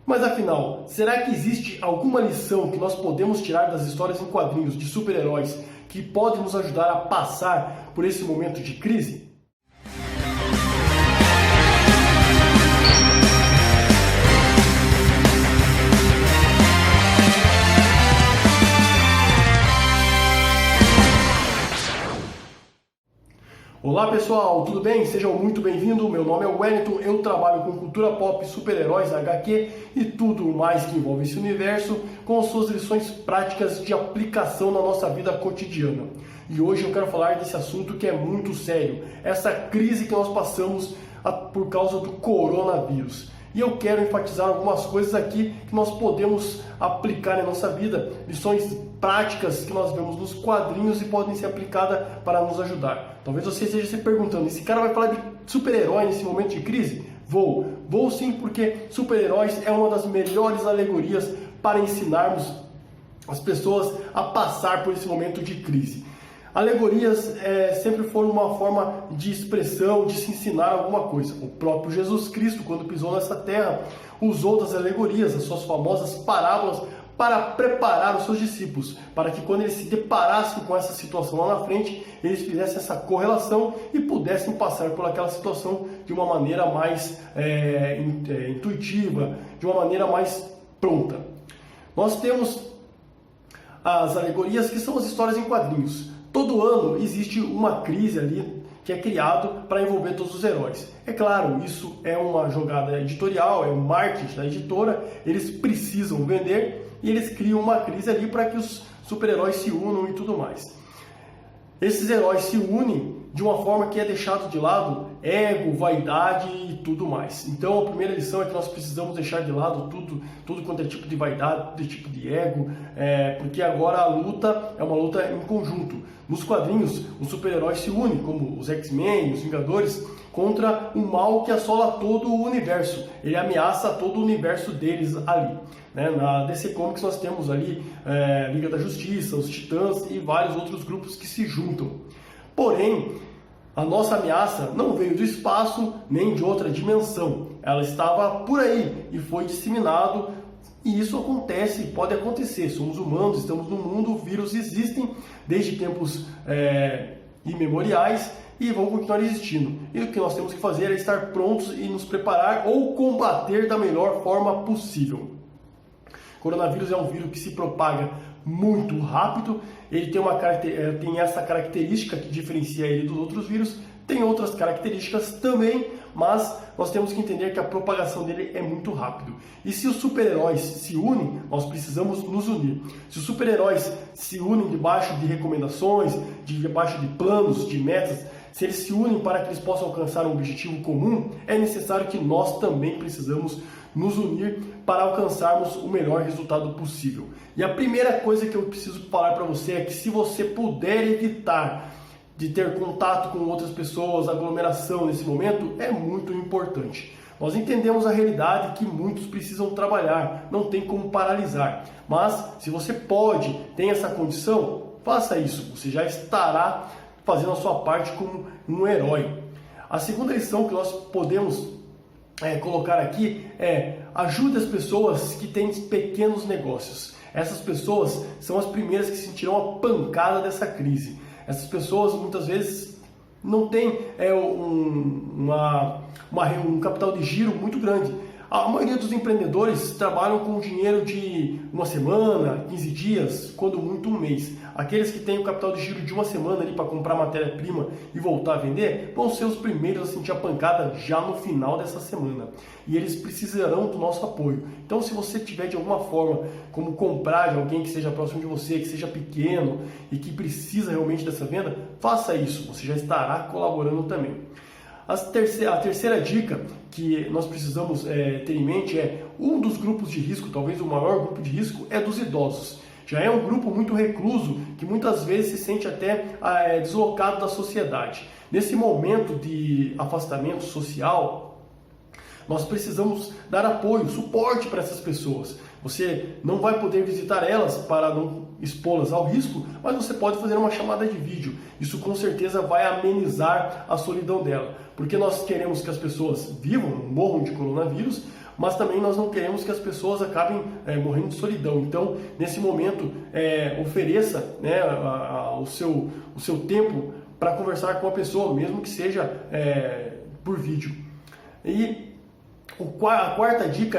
Mas afinal, será que existe alguma lição que nós podemos tirar das histórias em quadrinhos de super-heróis que podem nos ajudar a passar por esse momento de crise? Olá pessoal, tudo bem? Sejam muito bem-vindos. Meu nome é Wellington, eu trabalho com cultura pop, super-heróis, HQ e tudo mais que envolve esse universo com suas lições práticas de aplicação na nossa vida cotidiana. E hoje eu quero falar desse assunto que é muito sério, essa crise que nós passamos por causa do coronavírus. E eu quero enfatizar algumas coisas aqui que nós podemos aplicar na nossa vida, lições práticas que nós vemos nos quadrinhos e podem ser aplicadas para nos ajudar. Talvez você esteja se perguntando, esse cara vai falar de super-herói nesse momento de crise? Vou sim, porque super-heróis é uma das melhores alegorias para ensinarmos as pessoas a passar por esse momento de crise. Alegorias sempre foram uma forma de expressão, de se ensinar alguma coisa. O próprio Jesus Cristo, quando pisou nessa terra, usou das alegorias, as suas famosas parábolas, para preparar os seus discípulos, para que quando eles se deparassem com essa situação lá na frente, eles fizessem essa correlação e pudessem passar por aquela situação de uma maneira mais intuitiva, de uma maneira mais pronta. Nós temos as alegorias, que são as histórias em quadrinhos. Todo ano existe uma crise ali que é criado para envolver todos os heróis. É claro, isso é uma jogada editorial, é um marketing da editora, eles precisam vender e eles criam uma crise ali para que os super-heróis se unam e tudo mais. Esses heróis se unem de uma forma que é deixado de lado ego, vaidade e tudo mais. Então a primeira lição é que nós precisamos deixar de lado tudo quanto é tipo de vaidade, tipo de ego, porque agora a luta é uma luta em conjunto. Nos quadrinhos, os super-heróis se unem, como os X-Men, os Vingadores, contra um mal que assola todo o universo. Ele ameaça todo o universo deles ali. Na DC Comics nós temos ali Liga da Justiça, os Titãs e vários outros grupos que se juntam. Porém, a nossa ameaça não veio do espaço nem de outra dimensão. Ela estava por aí e foi disseminado. E isso acontece, pode acontecer. Somos humanos, estamos no mundo, vírus existem desde tempos imemoriais e vão continuar existindo. E o que nós temos que fazer é estar prontos e nos preparar ou combater da melhor forma possível. O coronavírus é um vírus que se propaga muito rápido, ele tem essa característica que diferencia ele dos outros vírus, tem outras características também, mas nós temos que entender que a propagação dele é muito rápido. E se os super-heróis se unem, nós precisamos nos unir. Se os super-heróis se unem debaixo de recomendações, debaixo de planos, de metas, se eles se unem para que eles possam alcançar um objetivo comum, é necessário que nós também precisamos nos unir para alcançarmos o melhor resultado possível. E a primeira coisa que eu preciso falar para você é que se você puder evitar de ter contato com outras pessoas, aglomeração nesse momento, é muito importante. Nós entendemos a realidade que muitos precisam trabalhar, não tem como paralisar. Mas se você tem essa condição, faça isso. Você já estará fazendo a sua parte como um herói. A segunda lição que nós podemos colocar aqui ajude as pessoas que têm pequenos negócios. Essas pessoas são as primeiras que sentirão a pancada dessa crise. Essas pessoas muitas vezes não têm um capital de giro muito grande. A maioria dos empreendedores trabalham com dinheiro de uma semana, 15 dias, quando muito um mês. Aqueles que têm o capital de giro de uma semana ali para comprar matéria-prima e voltar a vender, vão ser os primeiros a sentir a pancada já no final dessa semana. E eles precisarão do nosso apoio. Então, se você tiver de alguma forma como comprar de alguém que seja próximo de você, que seja pequeno e que precisa realmente dessa venda, faça isso. Você já estará colaborando também. A terceira dica que nós precisamos ter em mente um dos grupos de risco, talvez o maior grupo de risco, é dos idosos. Já é um grupo muito recluso que muitas vezes se sente até deslocado da sociedade. Nesse momento de afastamento social, nós precisamos dar apoio, suporte para essas pessoas. Você não vai poder visitar elas para não expô-las ao risco, mas você pode fazer uma chamada de vídeo. Isso com certeza vai amenizar a solidão dela, porque nós queremos que as pessoas vivam, não morram de coronavírus, mas também nós não queremos que as pessoas acabem morrendo de solidão. Então, nesse momento, ofereça, né, o seu tempo para conversar com a pessoa, mesmo que seja por vídeo. E a quarta dica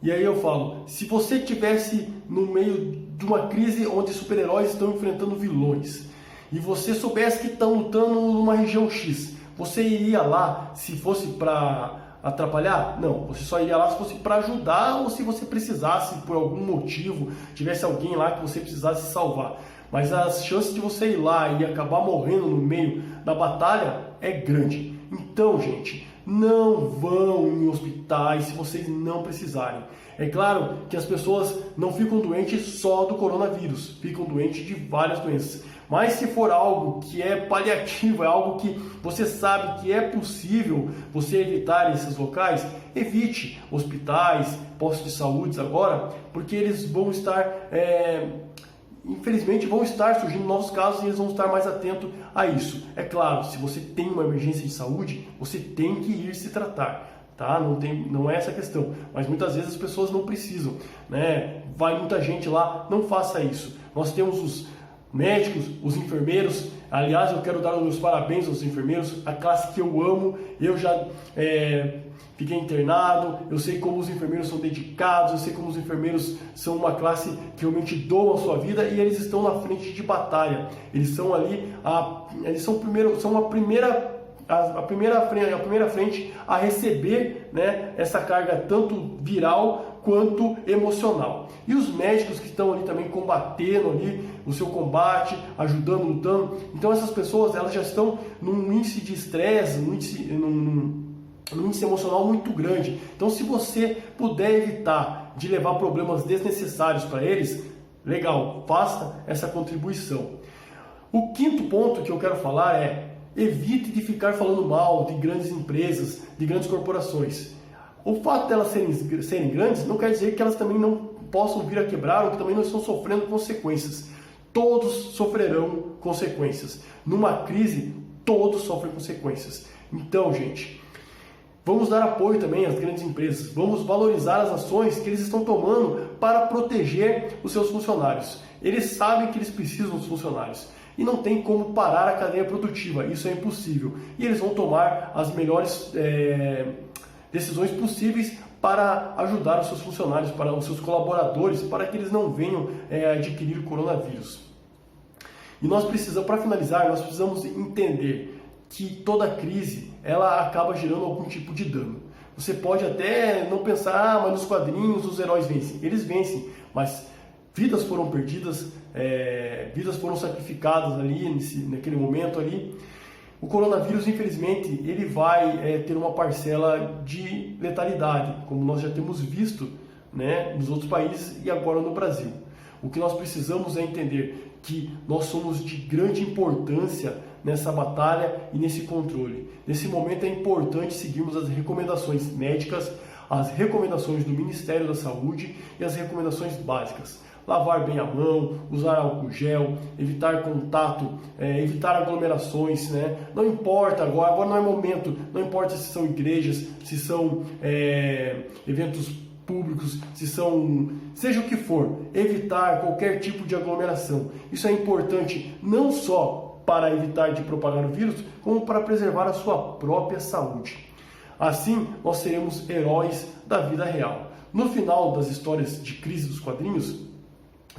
e aí eu falo, se você estivesse no meio de uma crise onde super-heróis estão enfrentando vilões, e você soubesse que estão lutando numa região X, você iria lá se fosse para atrapalhar? Não, você só iria lá se fosse para ajudar ou se você precisasse, por algum motivo, tivesse alguém lá que você precisasse salvar. Mas as chances de você ir lá e acabar morrendo no meio da batalha é grande. Então, gente, não vão em hospitais se vocês não precisarem. É claro que as pessoas não ficam doentes só do coronavírus, ficam doentes de várias doenças. Mas se for algo que é paliativo, é algo que você sabe que é possível você evitar esses locais, evite hospitais, postos de saúde agora, porque eles vão estar, infelizmente, vão estar surgindo novos casos e eles vão estar mais atentos a isso. É claro, se você tem uma emergência de saúde, você tem que ir se tratar. Tá? Não é essa a questão, mas muitas vezes as pessoas não precisam, né? Vai muita gente lá, não faça isso. Nós temos os médicos, os enfermeiros. Aliás, eu quero dar os meus parabéns aos enfermeiros, a classe que eu amo. Eu já fiquei internado, eu sei como os enfermeiros são dedicados, eu sei como os enfermeiros são uma classe que realmente doam a sua vida e eles estão na frente de batalha. Eles são ali, são a primeira frente a receber, né, essa carga tanto viral quanto emocional. E os médicos que estão ali também combatendo ali o seu combate, ajudando, lutando. Então essas pessoas, elas já estão num índice de estresse, num índice emocional muito grande. Então, se você puder evitar de levar problemas desnecessários para eles, legal, faça essa contribuição. O quinto ponto que eu quero falar evite de ficar falando mal de grandes empresas, de grandes corporações. O fato delas serem grandes não quer dizer que elas também não possam vir a quebrar ou que também não estão sofrendo consequências. Todos sofrerão consequências. Numa crise, todos sofrem consequências. Então, gente, vamos dar apoio também às grandes empresas. Vamos valorizar as ações que eles estão tomando para proteger os seus funcionários. Eles sabem que eles precisam dos funcionários. E não tem como parar a cadeia produtiva, isso é impossível. E eles vão tomar as melhores decisões possíveis para ajudar os seus funcionários, para os seus colaboradores, para que eles não venham adquirir coronavírus. E nós precisamos, para finalizar, nós precisamos entender que toda crise ela acaba gerando algum tipo de dano. Você pode até não pensar, mas nos quadrinhos os heróis vencem. Eles vencem, mas vidas foram perdidas, vidas foram sacrificadas ali, naquele momento ali. O coronavírus, infelizmente, ele vai ter uma parcela de letalidade, como nós já temos visto, né, nos outros países e agora no Brasil. O que nós precisamos é entender que nós somos de grande importância nessa batalha e nesse controle. Nesse momento é importante seguirmos as recomendações médicas, as recomendações do Ministério da Saúde e as recomendações básicas. Lavar bem a mão, usar álcool gel, evitar contato, evitar aglomerações, né? Não importa agora não é momento, não importa se são igrejas, se são eventos públicos, seja o que for, evitar qualquer tipo de aglomeração. Isso é importante não só para evitar de propagar o vírus, como para preservar a sua própria saúde. Assim, nós seremos heróis da vida real. No final das histórias de crise dos quadrinhos,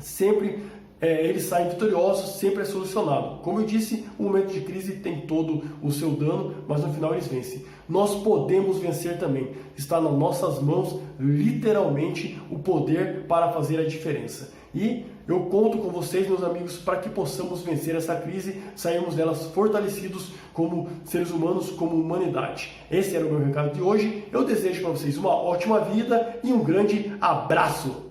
sempre eles saem vitoriosos, sempre é solucionado. Como eu disse, o momento de crise tem todo o seu dano, mas no final eles vencem. Nós podemos vencer também. Está nas nossas mãos, literalmente, o poder para fazer a diferença. E eu conto com vocês, meus amigos, para que possamos vencer essa crise, sairmos delas fortalecidos como seres humanos, como humanidade. Esse era o meu recado de hoje. Eu desejo para vocês uma ótima vida e um grande abraço!